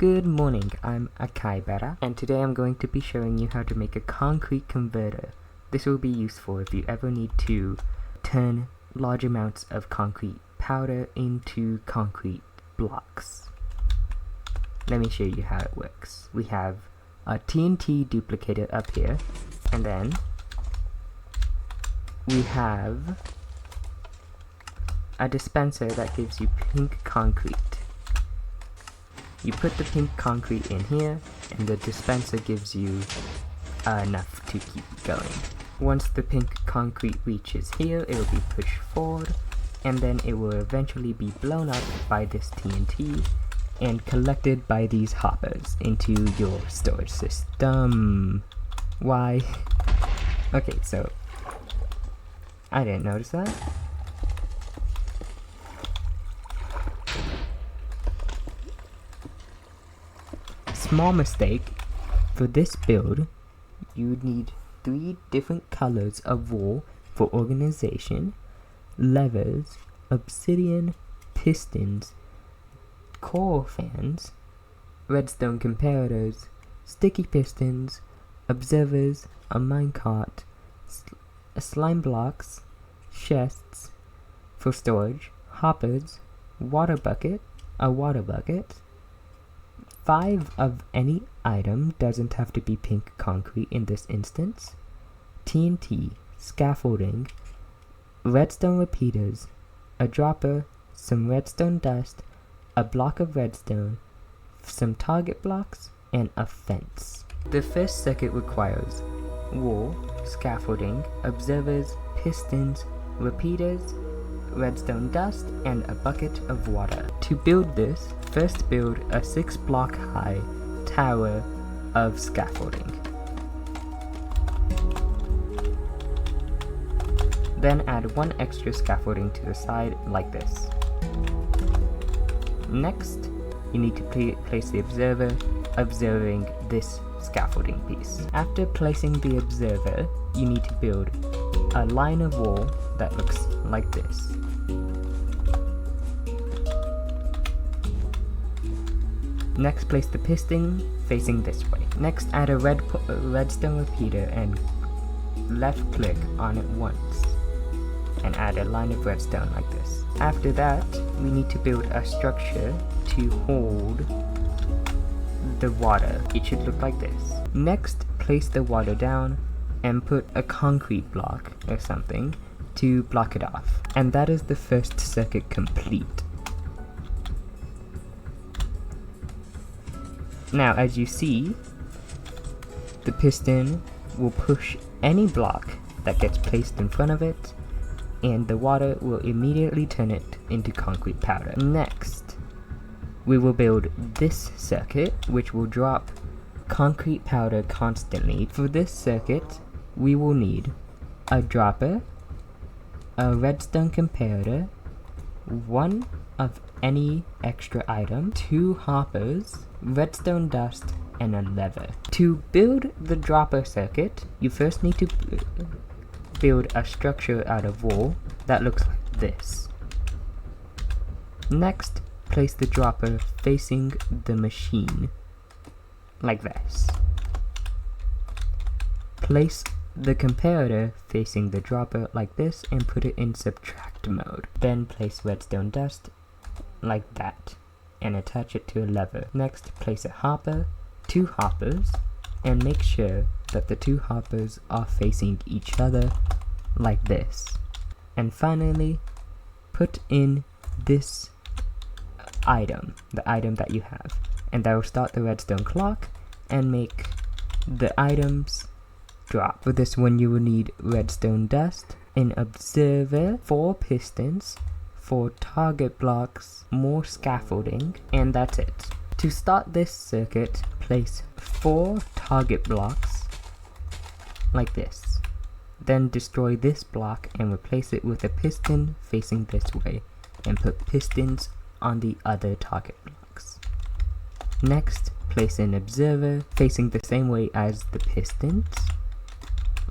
Good morning, I'm Akaibara, and today I'm going to be showing you how to make a concrete converter. This will be useful if you ever need to turn large amounts of concrete powder into concrete blocks. Let me show you how it works. We have a TNT duplicator up here, and then we have a dispenser that gives you pink concrete. You put the pink concrete in here, and the dispenser gives you enough to keep going. Once the pink concrete reaches here, it will be pushed forward, and then it will eventually be blown up by this TNT and collected by these hoppers into your storage system. Why? Okay, so I didn't notice that. Small mistake. For this build, you need 3 different colors of wool for organization, levers, obsidian, pistons, coral fans, redstone comparators, sticky pistons, observers, a minecart, slime blocks, chests for storage, hoppers, water bucket, a water bucket. 5 of any item, doesn't have to be pink concrete in this instance, TNT, scaffolding, redstone repeaters, a dropper, some redstone dust, a block of redstone, some target blocks, and a fence. The first circuit requires wool, scaffolding, observers, pistons, repeaters, redstone dust, and a bucket of water. To build this, first build a 6-block high tower of scaffolding. Then add 1 extra scaffolding to the side like this. Next, you need to place the observer, observing this scaffolding piece. After placing the observer, you need to build a line of wall that looks like this. Next, place the piston facing this way. Next, add a redstone repeater and left click on it once, and add a line of redstone like this. After that, we need to build a structure to hold the water. It should look like this. Next, place the water down and put a concrete block or something to block it off. And that is the first circuit complete. Now, as you see, the piston will push any block that gets placed in front of it, and the water will immediately turn it into concrete powder. Next, we will build this circuit, which will drop concrete powder constantly. For this circuit, we will need a dropper, a redstone comparator, 1 of any extra item, 2 hoppers, redstone dust, and a lever. To build the dropper circuit, you first need to build a structure out of wool that looks like this. Next, place the dropper facing the machine, like this. Place the comparator facing the dropper like this and put it in subtract mode. Then place redstone dust like that and attach it to a lever. Next, place a hopper, 2 hoppers, and make sure that the 2 hoppers are facing each other like this. And finally, put in this item, the item that you have, and that will start the redstone clock and make the items drop. For this one, you will need redstone dust, an observer, 4 pistons, 4 target blocks, more scaffolding, and that's it. To start this circuit, place 4 target blocks like this. Then destroy this block and replace it with a piston facing this way, and put pistons on the other target blocks. Next, place an observer facing the same way as the pistons,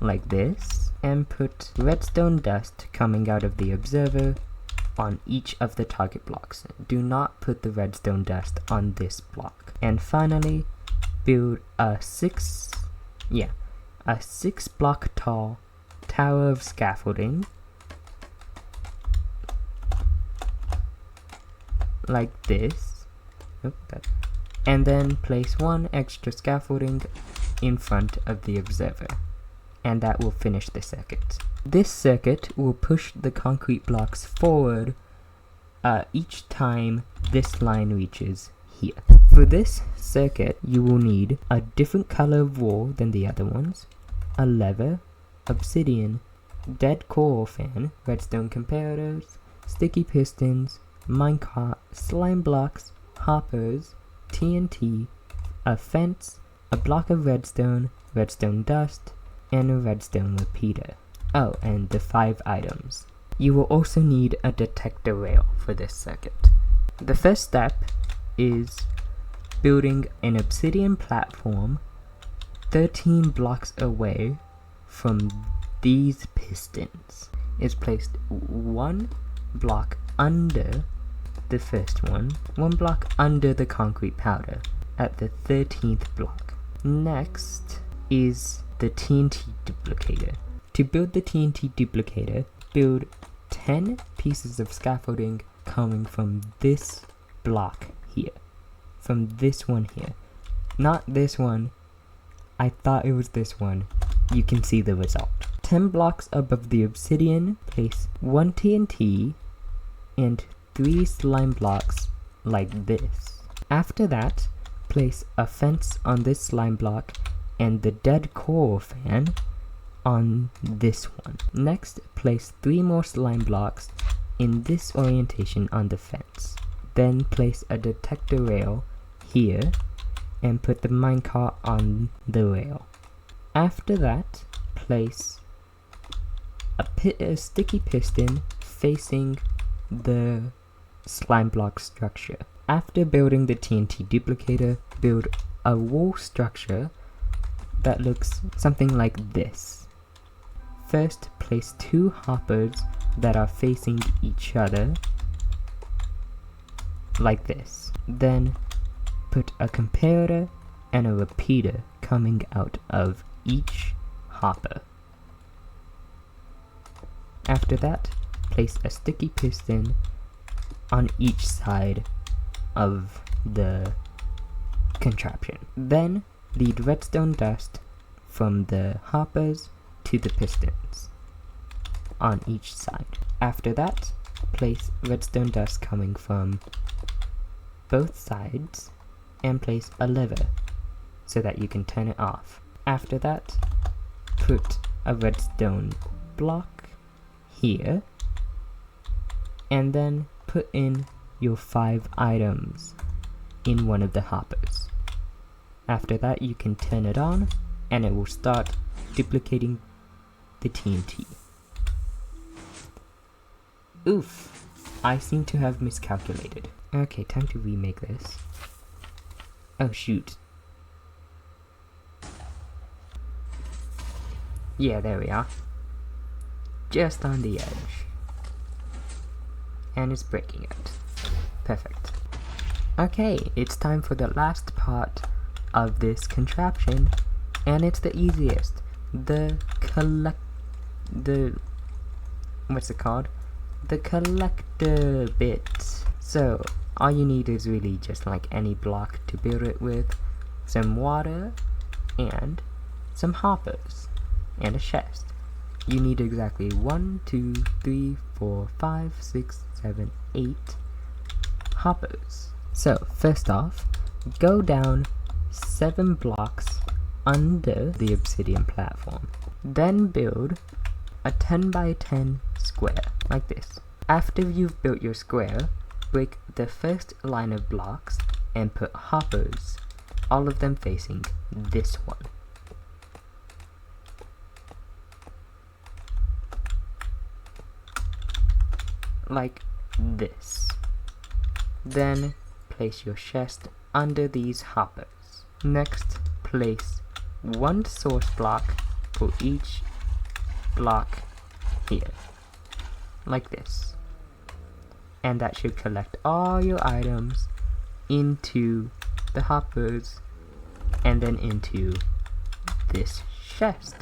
like this, and put redstone dust coming out of the observer on each of the target blocks. Do not put the redstone dust on this block. And finally, build a 6 block tall tower of scaffolding like this. And then place 1 extra scaffolding in front of the observer, and that will finish the circuit. This circuit will push the concrete blocks forward each time this line reaches here. For this circuit, you will need a different color of wall than the other ones, a lever, obsidian, dead coral fan, redstone comparators, sticky pistons, minecart, slime blocks, hoppers, TNT, a fence, a block of redstone, redstone dust, and a redstone repeater. Oh, and the 5 items. You will also need a detector rail for this circuit. The first step is building an obsidian platform 13 blocks away from these pistons. It's placed 1 block under the first one, 1 block under the concrete powder at the 13th block. Next is the TNT duplicator. To build the TNT duplicator, build 10 pieces of scaffolding coming from this block here. From this one here. Not this one. I thought it was this one. You can see the result. 10 blocks above the obsidian, place 1 TNT and 3 slime blocks like this. After that, place a fence on this slime block and the dead coral fan on this one. Next, place 3 more slime blocks in this orientation on the fence. Then place a detector rail here and put the minecart on the rail. After that, place a sticky piston facing the slime block structure. After building the TNT duplicator, build a wall structure that looks something like this. First, place 2 hoppers that are facing each other like this. Then put a comparator and a repeater coming out of each hopper. After that, place a sticky piston on each side of the contraption. Then lead redstone dust from the hoppers to the pistons on each side. After that, place redstone dust coming from both sides and place a lever so that you can turn it off. After that, put a redstone block here and then put in your 5 items in one of the hoppers. After that, you can turn it on and it will start duplicating the TNT. Oof, I seem to have miscalculated. Okay, time to remake this. Oh shoot. Yeah, there we are. Just on the edge. And it's breaking it. Perfect. Okay, it's time for the last part of this contraption, and it's the easiest. What's it called? The collector bit. So, all you need is really just like any block to build it with, some water, and some hoppers, and a chest. You need exactly 1, 2, 3, 4, 5, 6, 7, 8 hoppers. So, first off, go down 7 blocks under the obsidian platform. Then build a 10 by 10 square, like this. After you've built your square, break the first line of blocks and put hoppers, all of them facing this one. Like this. Then place your chest under these hoppers. Next, place 1 source block for each block here, like this. and that should collect all your items into the hoppers and then into this chest.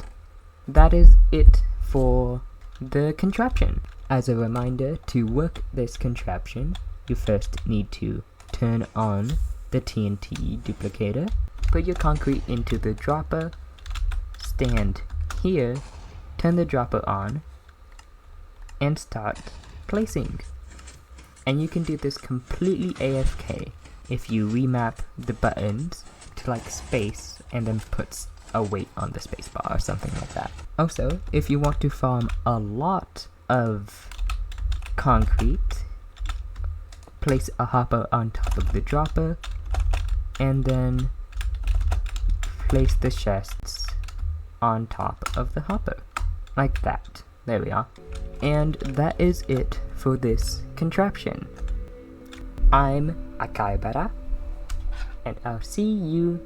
That is it for the contraption. As a reminder, to work this contraption, you first need to turn on the TNT duplicator, put your concrete into the dropper, stand here, turn the dropper on, and start placing. And you can do this completely AFK if you remap the buttons to like space and then puts a weight on the spacebar or something like that. Also, if you want to farm a lot of concrete, place a hopper on top of the dropper and then place the chests on top of the hopper like that. There we are. And that is it for this contraption. I'm Akaibara, and I'll see you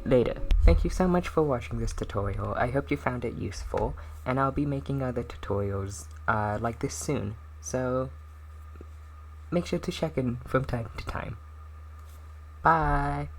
later. Thank you so much for watching this tutorial. I hope you found it useful, and I'll be making other tutorials like this soon, so make sure to check in from time to time. Bye!